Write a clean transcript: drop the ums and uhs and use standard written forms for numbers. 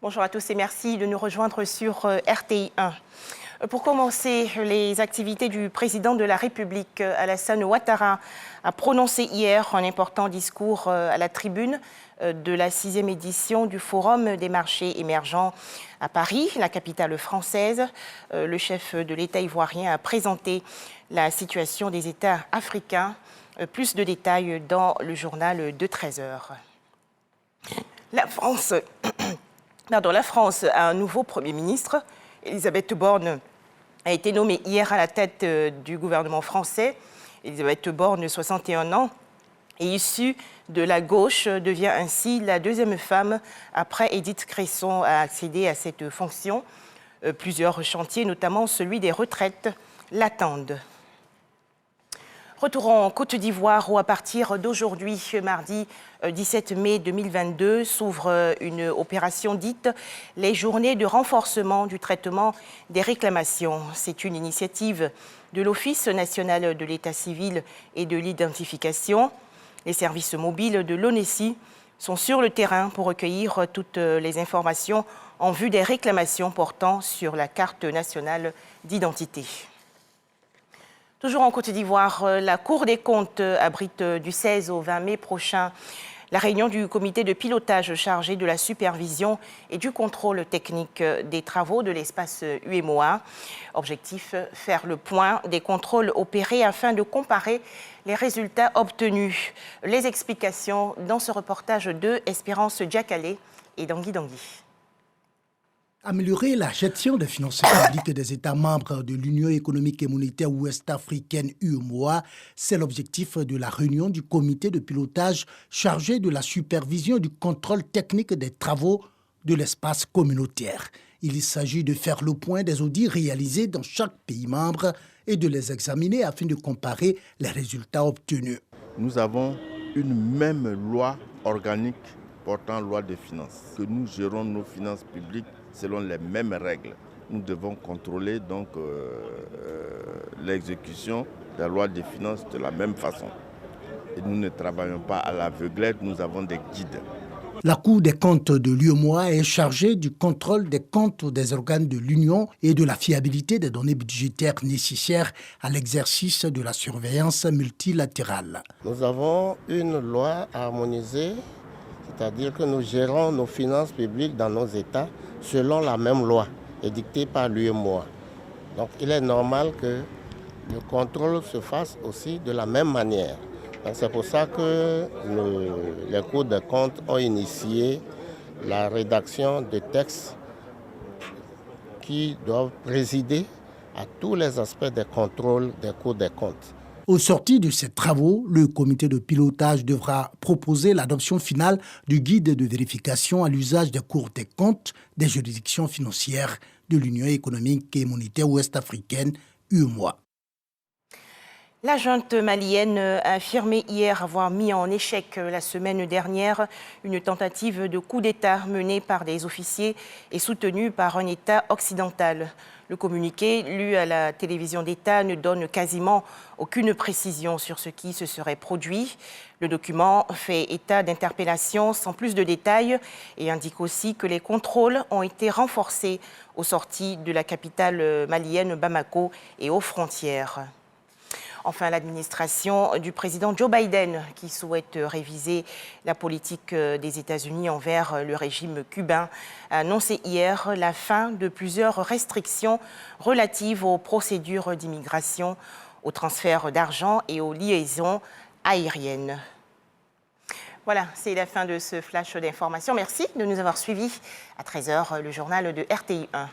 Bonjour à tous et merci de nous rejoindre sur RTI 1. Pour commencer, les activités du président de la République, Alassane Ouattara, a prononcé hier un important discours à la tribune de la 6e édition du Forum des marchés émergents à Paris, la capitale française. Le chef de l'État ivoirien a présenté la situation des États africains. Plus de détails dans le journal de 13h. La France a un nouveau Premier ministre. Elisabeth Borne a été nommée hier à la tête du gouvernement français. Elisabeth Borne, 61 ans, et issue de la gauche, devient ainsi la deuxième femme après Edith Cresson à accéder à cette fonction. Plusieurs chantiers, notamment celui des retraites, l'attendent. Retour en Côte d'Ivoire où à partir d'aujourd'hui, mardi 17 mai 2022, s'ouvre une opération dite les journées de renforcement du traitement des réclamations. C'est une initiative de l'Office national de l'état civil et de l'identification. Les services mobiles de l'ONESI sont sur le terrain pour recueillir toutes les informations en vue des réclamations portant sur la carte nationale d'identité. Toujours en Côte d'Ivoire, la Cour des comptes abrite du 16 au 20 mai prochain la réunion du comité de pilotage chargé de la supervision et du contrôle technique des travaux de l'espace UEMOA. Objectif, faire le point des contrôles opérés afin de comparer les résultats obtenus. Les explications dans ce reportage de Espérance Diakalé et Dangui Dangui. Améliorer la gestion des finances publiques des États membres de l'Union économique et monétaire ouest-africaine UEMOA, c'est l'objectif de la réunion du comité de pilotage chargé de la supervision et du contrôle technique des travaux de l'espace communautaire. Il s'agit de faire le point des audits réalisés dans chaque pays membre et de les examiner afin de comparer les résultats obtenus. Nous avons une même loi organique portant loi des finances, que nous gérons nos finances publiques selon les mêmes règles. Nous devons contrôler donc l'exécution de la loi des finances de la même façon. Et nous ne travaillons pas à l'aveuglette, nous avons des guides. La Cour des comptes de l'UEMOA est chargée du contrôle des comptes des organes de l'Union et de la fiabilité des données budgétaires nécessaires à l'exercice de la surveillance multilatérale. Nous avons une loi harmonisée, c'est-à-dire que nous gérons nos finances publiques dans nos États selon la même loi édictée par l'UEMOA. Donc il est normal que le contrôle se fasse aussi de la même manière. C'est pour ça que les cours des comptes ont initié la rédaction de textes qui doivent présider à tous les aspects des contrôles des cours des comptes. Au sorti de ces travaux, le comité de pilotage devra proposer l'adoption finale du guide de vérification à l'usage des cours des comptes des juridictions financières de l'Union économique et monétaire ouest-africaine, UEMOA. La junte malienne a affirmé hier avoir mis en échec la semaine dernière une tentative de coup d'État menée par des officiers et soutenue par un État occidental. Le communiqué, lu à la télévision d'État, ne donne quasiment aucune précision sur ce qui se serait produit. Le document fait état d'interpellations sans plus de détails et indique aussi que les contrôles ont été renforcés aux sorties de la capitale malienne Bamako et aux frontières. Enfin, l'administration du président Joe Biden, qui souhaite réviser la politique des États-Unis envers le régime cubain, a annoncé hier la fin de plusieurs restrictions relatives aux procédures d'immigration, au transfert d'argent et aux liaisons aériennes. Voilà, c'est la fin de ce flash d'information. Merci de nous avoir suivis. À 13h, le journal de RTI 1.